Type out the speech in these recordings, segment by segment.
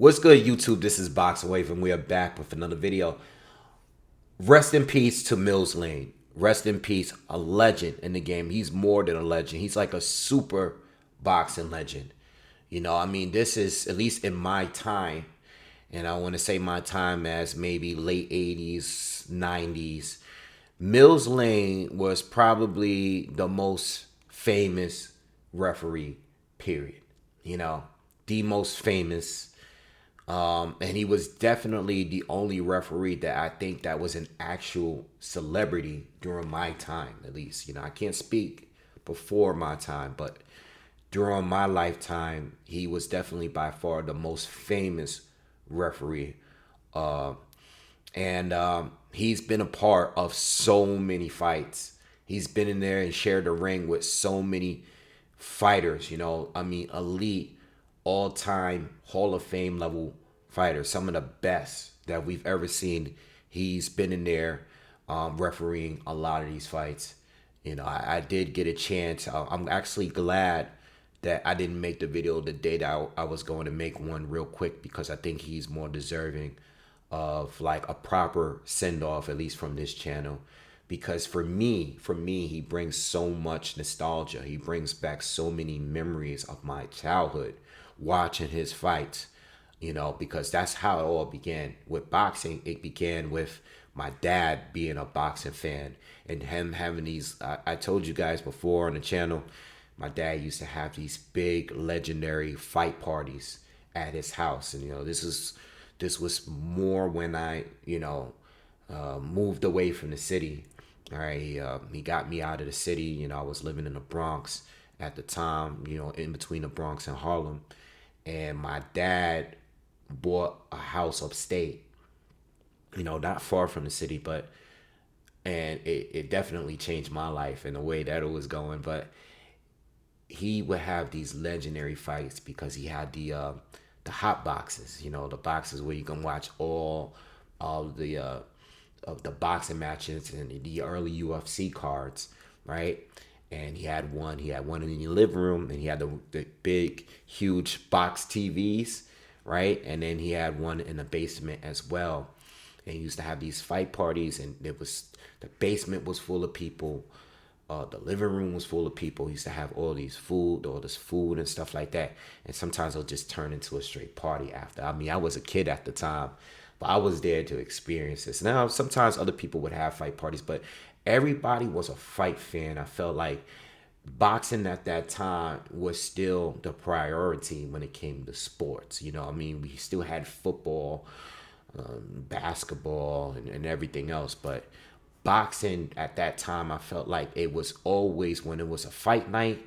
What's good, YouTube? This is Boxingwave, and we are back with another video. Rest in peace to Mills Lane. Rest in peace, a legend in the game. He's more than a legend. He's like a super boxing legend. This is, at least in my time, and I want to say my time as maybe late 80s, 90s. Mills Lane was probably the most famous referee, period. The most famous. And he was definitely the only referee that I think that was an actual celebrity during my time, at least. I can't speak before my time, but during my lifetime, he was definitely by far the most famous referee. Uh, and he's been a part of so many fights. He's been in there and shared the ring with so many fighters, elite, all time Hall of Fame level fighters, some of the best that we've ever seen. He's been in there refereeing a lot of these fights. I did get a chance. I'm actually glad that I didn't make the video the day that I was going to make one real quick, because I think he's more deserving of like a proper send off, at least from this channel. Because for me, he brings so much nostalgia. He brings back so many memories of my childhood watching his fights, because that's how it all began. With boxing, it began with my dad being a boxing fan and him having these, I told you guys before on the channel, my dad used to have these big legendary fight parties at his house. And, this was more when I, moved away from the city. All right, he got me out of the city. I was living in the Bronx at the time, in between the Bronx and Harlem. And my dad bought a house upstate, not far from the city, and it definitely changed my life in the way that it was going. But he would have these legendary fights because he had the hot boxes, the boxes where you can watch all of the boxing matches and the early UFC cards, right? And he had one in the living room, and he had the big, huge box TVs, right? And then he had one in the basement as well. And he used to have these fight parties, and the basement was full of people. The living room was full of people. He used to have all this food and stuff like that. And sometimes it'll just turn into a straight party after. I was a kid at the time, but I was there to experience this. Now, sometimes other people would have fight parties, but everybody was a fight fan. I felt like boxing at that time was still the priority when it came to sports. We still had football, basketball, and everything else, but boxing at that time, I felt like it was always, when it was a fight night,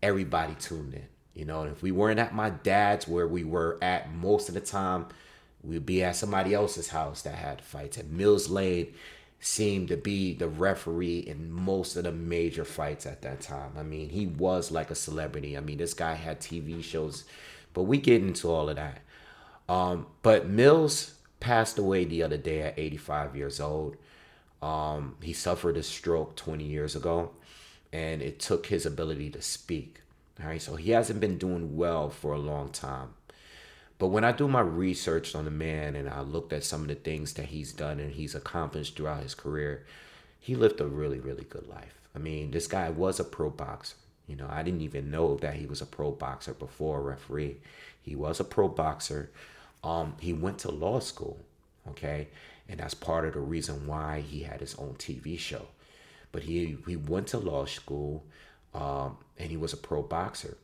everybody tuned in. If we weren't at my dad's, where we were at most of the time, we'd be at somebody else's house that had fights. And Mills Lane seemed to be the referee in most of the major fights at that time. He was like a celebrity. This guy had TV shows, but we get into all of that. But Mills passed away the other day at 85 years old. He suffered a stroke 20 years ago, and it took his ability to speak. All right, so he hasn't been doing well for a long time. But when I do my research on the man, and I looked at some of the things that he's done and he's accomplished throughout his career, he lived a really, really good life. This guy was a pro boxer. I didn't even know that he was a pro boxer before a referee. He was a pro boxer. He went to law school, okay? And that's part of the reason why he had his own TV show. But he went to law school, and he was a pro boxer.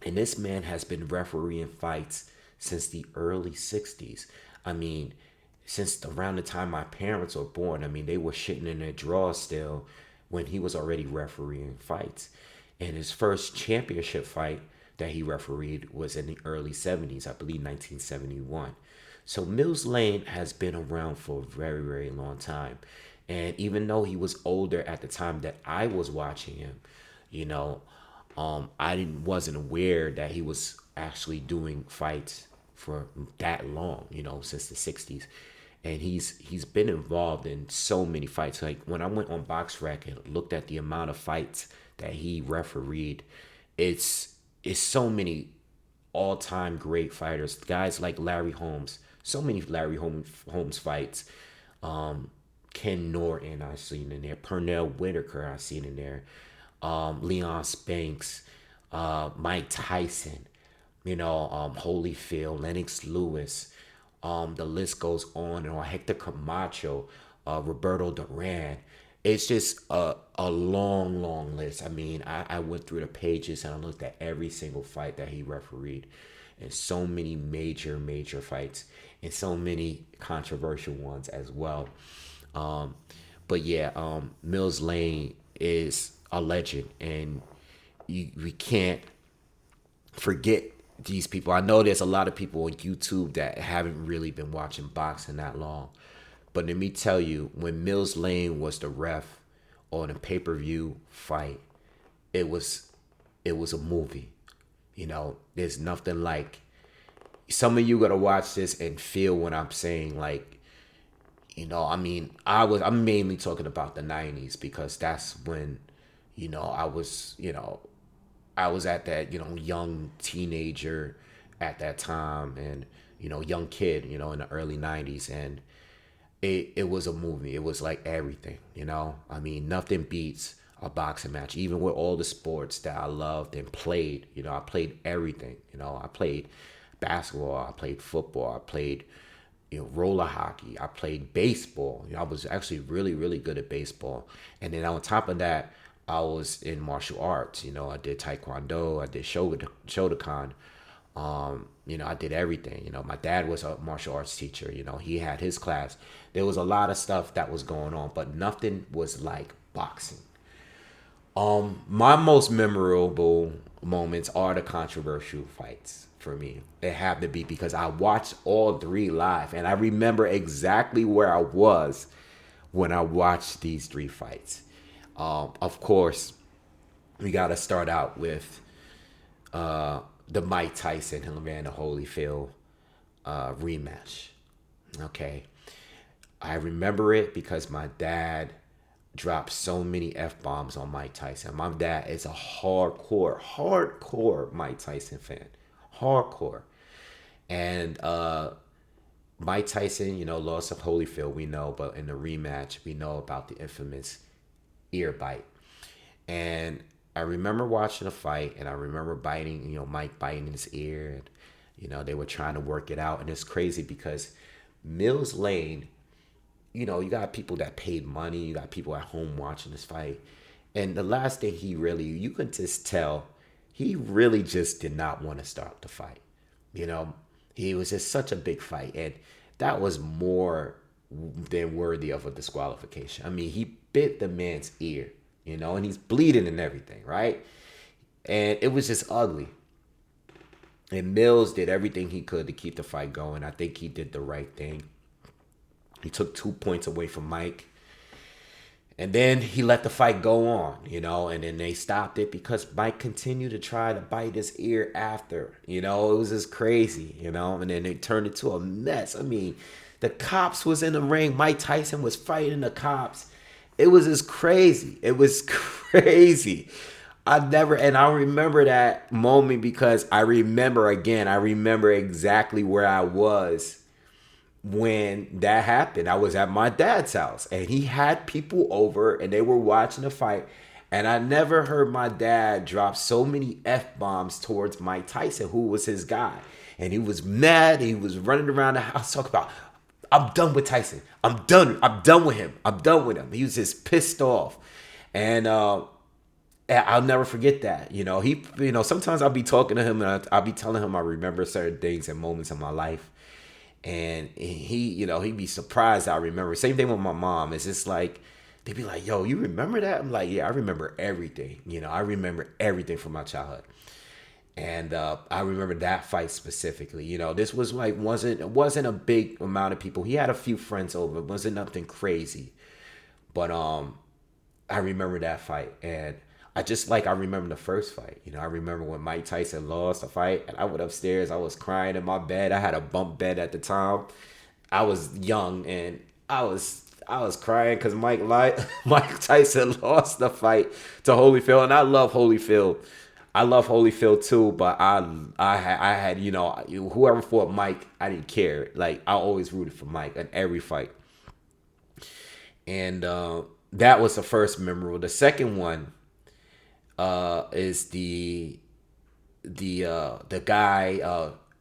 And this man has been refereeing fights since the early 60s. Since around the time my parents were born. They were shitting in their drawers still when he was already refereeing fights. And his first championship fight that he refereed was in the early 70s, I believe 1971. So Mills Lane has been around for a very, very long time. And even though he was older at the time that I was watching him, I wasn't aware that he was actually doing fights for that long, since the 60s. And he's been involved in so many fights. Like when I went on BoxRec and looked at the amount of fights that he refereed, it's so many all-time great fighters, guys like Larry Holmes. So many Holmes fights. Ken Norton I seen in there. Pernell Whitaker I seen in there. Leon Spinks, Mike Tyson, Holyfield, Lennox Lewis. The list goes on and on. Hector Camacho, Roberto Duran. It's just a long, long list. I mean, I went through the pages and I looked at every single fight that he refereed, and so many major, major fights, and so many controversial ones as well. Um, but yeah, Mills Lane is a legend, and we can't forget these people. I know there's a lot of people on YouTube that haven't really been watching boxing that long. But let me tell you, when Mills Lane was the ref on a pay-per-view fight, it was a movie. There's nothing like, some of you gotta watch this and feel what I'm saying. Like, I mean, I'm mainly talking about the 90s, because that's when, I was at that, young teenager at that time, and, young kid, in the early 90s. And it was a movie. It was like everything. I mean, nothing beats a boxing match, even with all the sports that I loved and played. I played everything. I played basketball, I played football, I played, roller hockey, I played baseball. I was actually really, really good at baseball. And then on top of that, I was in martial arts. I did taekwondo, I did Shotokan. I did everything. My dad was a martial arts teacher. He had his class. There was a lot of stuff that was going on, but nothing was like boxing. My most memorable moments are the controversial fights for me. They have to be, because I watched all three live, and I remember exactly where I was when I watched these three fights. Of course, we got to start out with the Mike Tyson and Evander Holyfield rematch. Okay. I remember it because my dad dropped so many F-bombs on Mike Tyson. My dad is a hardcore Mike Tyson fan. Hardcore. And Mike Tyson, lost to Holyfield, we know, but in the rematch, we know about the infamous ear bite. And I remember watching a fight, and I remember Mike biting his ear, and, they were trying to work it out. And it's crazy because Mills Lane, you got people that paid money, you got people at home watching this fight. And the last thing you can just tell, he really just did not want to start the fight. He was just such a big fight, and that was more than worthy of a disqualification. I mean, he bit the man's ear, and he's bleeding and everything, right? And it was just ugly. And Mills did everything he could to keep the fight going. I think he did the right thing. He took 2 points away from Mike. And then he let the fight go on, and then they stopped it because Mike continued to try to bite his ear after. It was just crazy, and then it turned into a mess. I mean, the cops was in the ring. Mike Tyson was fighting the cops. It was just crazy. It was crazy. I remember that moment because I remember exactly where I was when that happened. I was at my dad's house, and he had people over, and they were watching the fight. And I never heard my dad drop so many F-bombs towards Mike Tyson, who was his guy. And he was mad. He was running around the house talking about, I'm done with Tyson. I'm done with him. He was just pissed off. And I'll never forget that. Sometimes I'll be talking to him, and I'll be telling him I remember certain things and moments in my life. And he'd be surprised I remember. Same thing with my mom. It's just like, they'd be like, yo, you remember that? I'm like, yeah, I remember everything. I remember everything from my childhood. And I remember that fight specifically. This was like, it wasn't a big amount of people. He had a few friends over. It wasn't nothing crazy. But I remember that fight. And I remember the first fight. I remember when Mike Tyson lost the fight, and I went upstairs. I was crying in my bed. I had a bunk bed at the time. I was young, and I was crying because Mike Tyson lost the fight to Holyfield, and I love Holyfield. I love Holyfield too, but I had whoever fought Mike, I didn't care. Like I always rooted for Mike in every fight, and that was the first memorable. The second one is the guy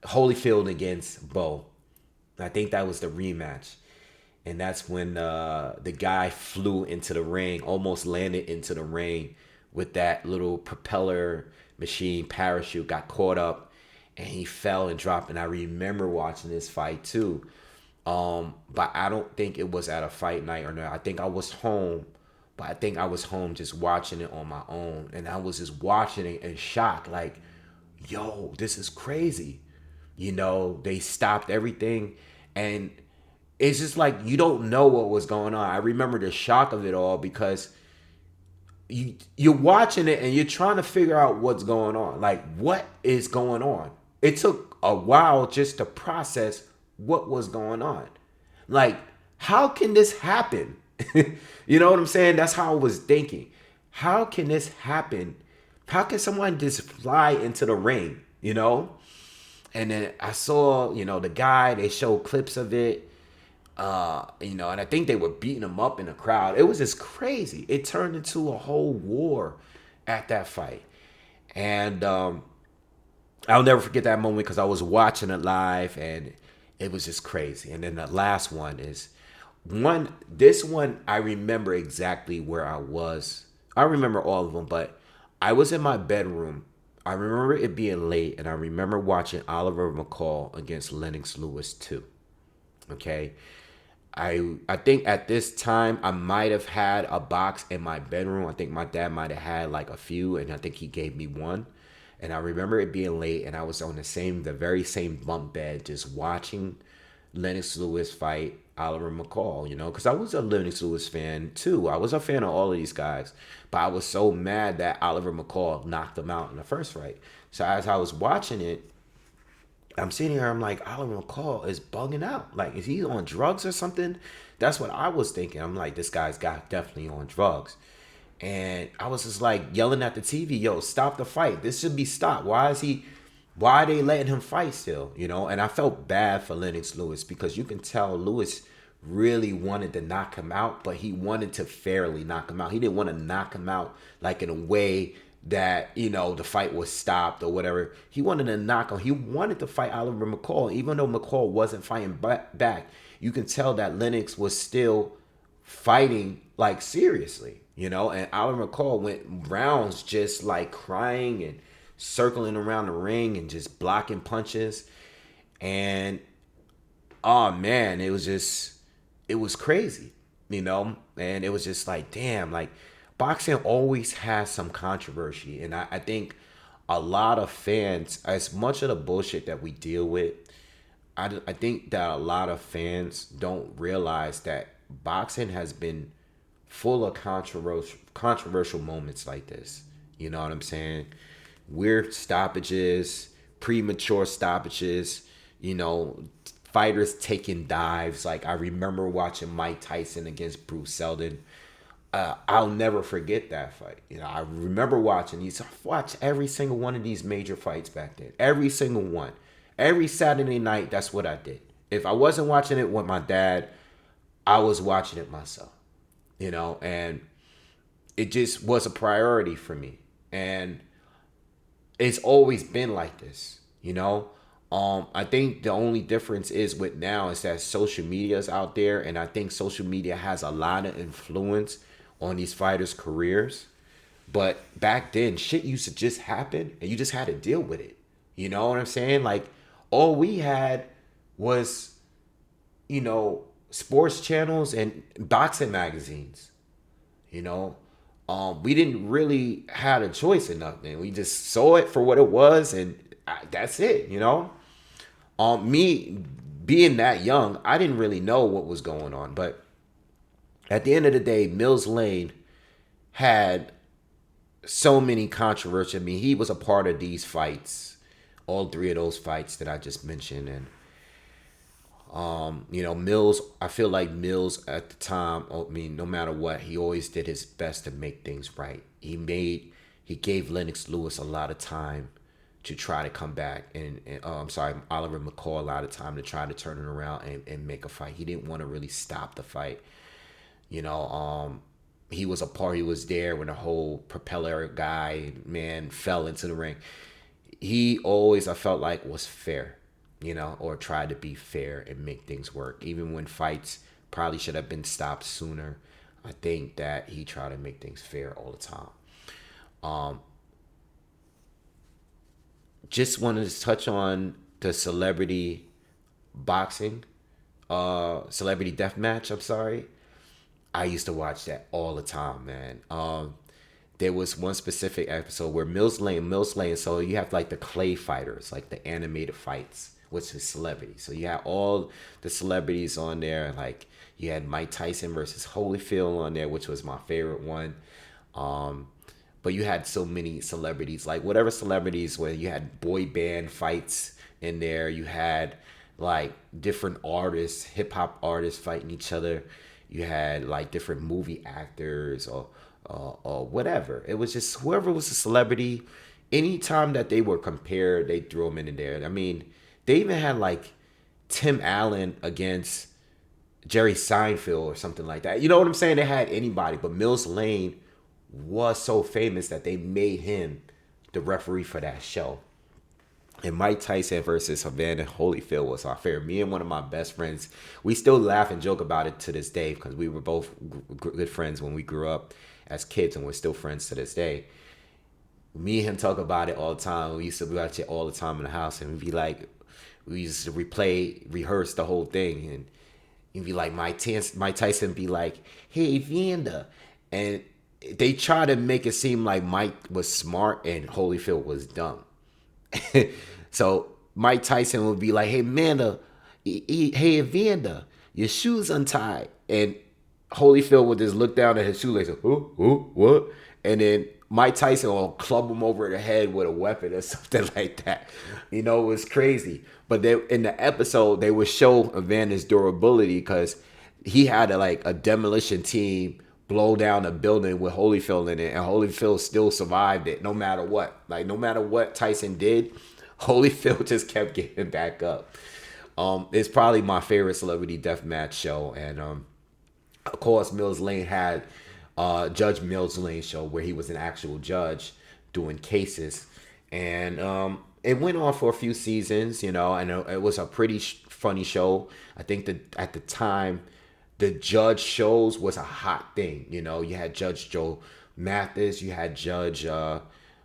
Holyfield against Bo. I think that was the rematch, and that's when the guy flew into the ring, almost landed into the ring with that little propeller machine parachute, got caught up, and he fell and dropped. And I remember watching this fight too, but I don't think it was at a fight night or not. I think I was home, but I think I was home just watching it on my own, and I was just watching it in shock, like, yo, this is crazy. They stopped everything, and it's just like you don't know what was going on. I remember the shock of it all because you're watching it and you're trying to figure out what's going on. Like, what is going on? It took a while just to process what was going on. Like, how can this happen? You know what I'm saying? That's how I was thinking. How can this happen? How can someone just fly into the ring, And then I saw, the guy, they showed clips of it, and I think they were beating him up in the crowd. It was just crazy. It turned into a whole war at that fight. And I'll never forget that moment because I was watching it live and it was just crazy. And then the last one is this one, I remember exactly where I was. I remember all of them, but I was in my bedroom. I remember it being late, and I remember watching Oliver McCall against Lennox Lewis too. Okay. I think at this time I might have had a box in my bedroom. I think my dad might have had like a few, and I think he gave me one. And I remember it being late, and I was on the very same bunk bed, just watching Lennox Lewis fight Oliver McCall, because I was a Lennox Lewis fan too. I was a fan of all of these guys, but I was so mad that Oliver McCall knocked him out in the first fight. So as I was watching it, I'm sitting here, I'm like, Oliver McCall is bugging out. Like, is he on drugs or something? That's what I was thinking. I'm like, this guy's definitely on drugs. And I was just like yelling at the TV, yo, stop the fight. This should be stopped. Why are they letting him fight still? And I felt bad for Lennox Lewis because you can tell Lewis really wanted to knock him out, but he wanted to fairly knock him out. He didn't want to knock him out like in a way that, the fight was stopped or whatever. He wanted to knock him. He wanted to fight Oliver McCall. Even though McCall wasn't fighting back, you can tell that Lennox was still fighting like seriously, and Oliver McCall went rounds just like crying and circling around the ring and just blocking punches. And oh man, it was crazy, and it was just like, damn, like boxing always has some controversy. And I think a lot of fans, as much of the bullshit that we deal with, I think that a lot of fans don't realize that boxing has been full of controversial moments like this. You know what I'm saying? Weird stoppages, premature stoppages, fighters taking dives. Like I remember watching Mike Tyson against Bruce Seldon. I'll never forget that fight. I remember watching these. I watched every single one of these major fights back then. Every single one. Every Saturday night, that's what I did. If I wasn't watching it with my dad, I was watching it myself. And it just was a priority for me. And it's always been like this, I think the only difference is with now is that social media is out there, and I think social media has a lot of influence on these fighters' careers. But back then, shit used to just happen, and you just had to deal with it. You know what I'm saying? Like, all we had was, sports channels and boxing magazines. We didn't really have a choice in nothing. We just saw it for what it was, and that's it. Me being that young, I didn't really know what was going on. But at the end of the day, Mills Lane had so many controversies. I mean, he was a part of these fights, all three of those fights that I just mentioned. And Mills, I feel like Mills at the time, no matter what, he always did his best to make things right. He made he gave Lennox Lewis a lot of time to try to come back, and I'm sorry, Oliver McCall a lot of time to try to turn it around and make a fight. He didn't want to really stop the fight. You know, he was a part. He was there when the whole propeller guy man fell into the ring. He always, I felt like, was fair, you know, or tried to be fair and make things work, even when fights probably should have been stopped sooner. I think that he tried to make things fair all the time. Um, just wanted to touch on the boxing, celebrity death match. I'm sorry. I used to watch that all the time, man. There was one specific episode where Mills Lane. So you have like the clay fighters, like the animated fights, which is celebrities. So you had all the celebrities on there. Like you had Mike Tyson versus Holyfield on there, which was my favorite one. Um, but you had so many celebrities, like whatever celebrities, where you had boy band fights in there. You had like different artists, hip hop artists fighting each other. You had like different movie actors or whatever. It was just whoever was a celebrity. Anytime that they were compared, they threw them in there. I mean, they even had like Tim Allen against Jerry Seinfeld or something like that. You know what I'm saying? They had anybody, but Mills Lane was so famous that they made him the referee for that show. And Mike Tyson versus Evander Holyfield was our favorite. Me and one of my best friends, we still laugh and joke about it to this day because we were both good friends when we grew up as kids, and we're still friends to this day. Me and him talk about it all the time. We used to watch it all the time in the house, and we'd be like, we used to rehearse the whole thing, and he'd be like, Mike Tyson be like, "Hey, Evander," and they try to make it seem like Mike was smart and Holyfield was dumb. So Mike Tyson would be like, "Hey, Amanda, hey, Evander, your shoes untied," and Holyfield would just look down at his shoelace, like, "Oh, what?" And then Mike Tyson will club him over the head with a weapon or something like that. You know, it was crazy. But they, in the episode, they would show Evander's durability because he had a demolition team blow down a building with Holyfield in it, and Holyfield still survived it no matter what. Like, no matter what Tyson did, Holyfield just kept getting back up. It's probably my favorite celebrity deathmatch show, and of course, Mills Lane had Judge Mills Lane show where he was an actual judge doing cases, and it went on for a few seasons, you know, and it was a pretty funny show. I think that at the time, the judge shows was a hot thing. You know, you had Judge Joe Mathis, you had Judge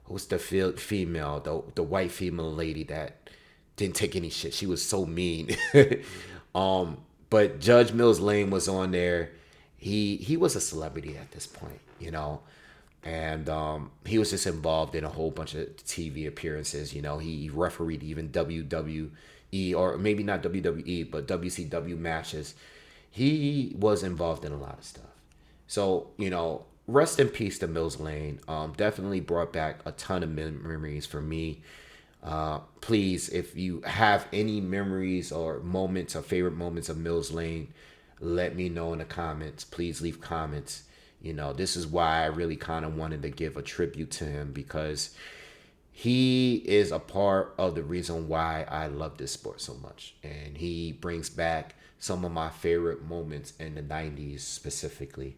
who's the female, the white female lady that didn't take any shit. She was so mean. But Judge Mills Lane was on there. He was a celebrity at this point, you know, and he was just involved in a whole bunch of TV appearances. You know, he refereed even WWE, or maybe not WWE, but WCW matches. He was involved in a lot of stuff. So, you know, rest in peace to Mills Lane. Definitely brought back a ton of memories for me. Please, if you have any memories or moments or favorite moments of Mills Lane, let me know in the comments. Please leave comments. You know, this is why I really kind of wanted to give a tribute to him, because he is a part of the reason why I love this sport so much. And he brings back some of my favorite moments in the 90s specifically,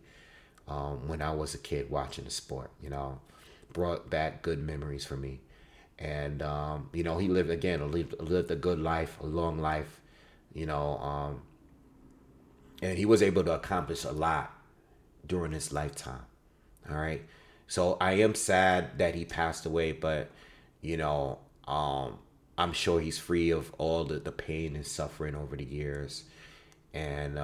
when I was a kid watching the sport, you know, brought back good memories for me. And, you know, he lived a good life, a long life, you know, and he was able to accomplish a lot during his lifetime. All right. So I am sad that he passed away, but, you know, I'm sure he's free of all the pain and suffering over the years. And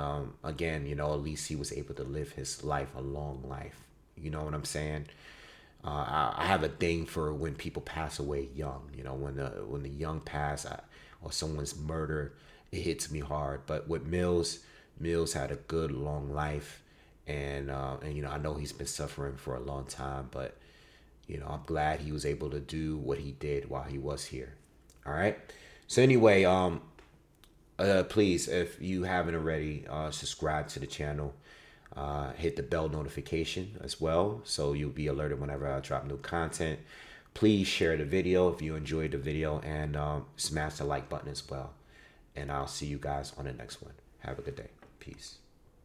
again, you know, at least he was able to live his life, a long life. You know what I'm saying? I have a thing for when people pass away young. You know, when the young pass, or someone's murdered, it hits me hard. But with Mills had a good long life, and you know, I know he's been suffering for a long time, but you know, I'm glad he was able to do what he did while he was here. All right. So anyway, please, if you haven't already, subscribe to the channel. Hit the bell notification as well, so you'll be alerted whenever I drop new content. Please share the video if you enjoyed the video, and smash the like button as well. And I'll see you guys on the next one. Have a good day.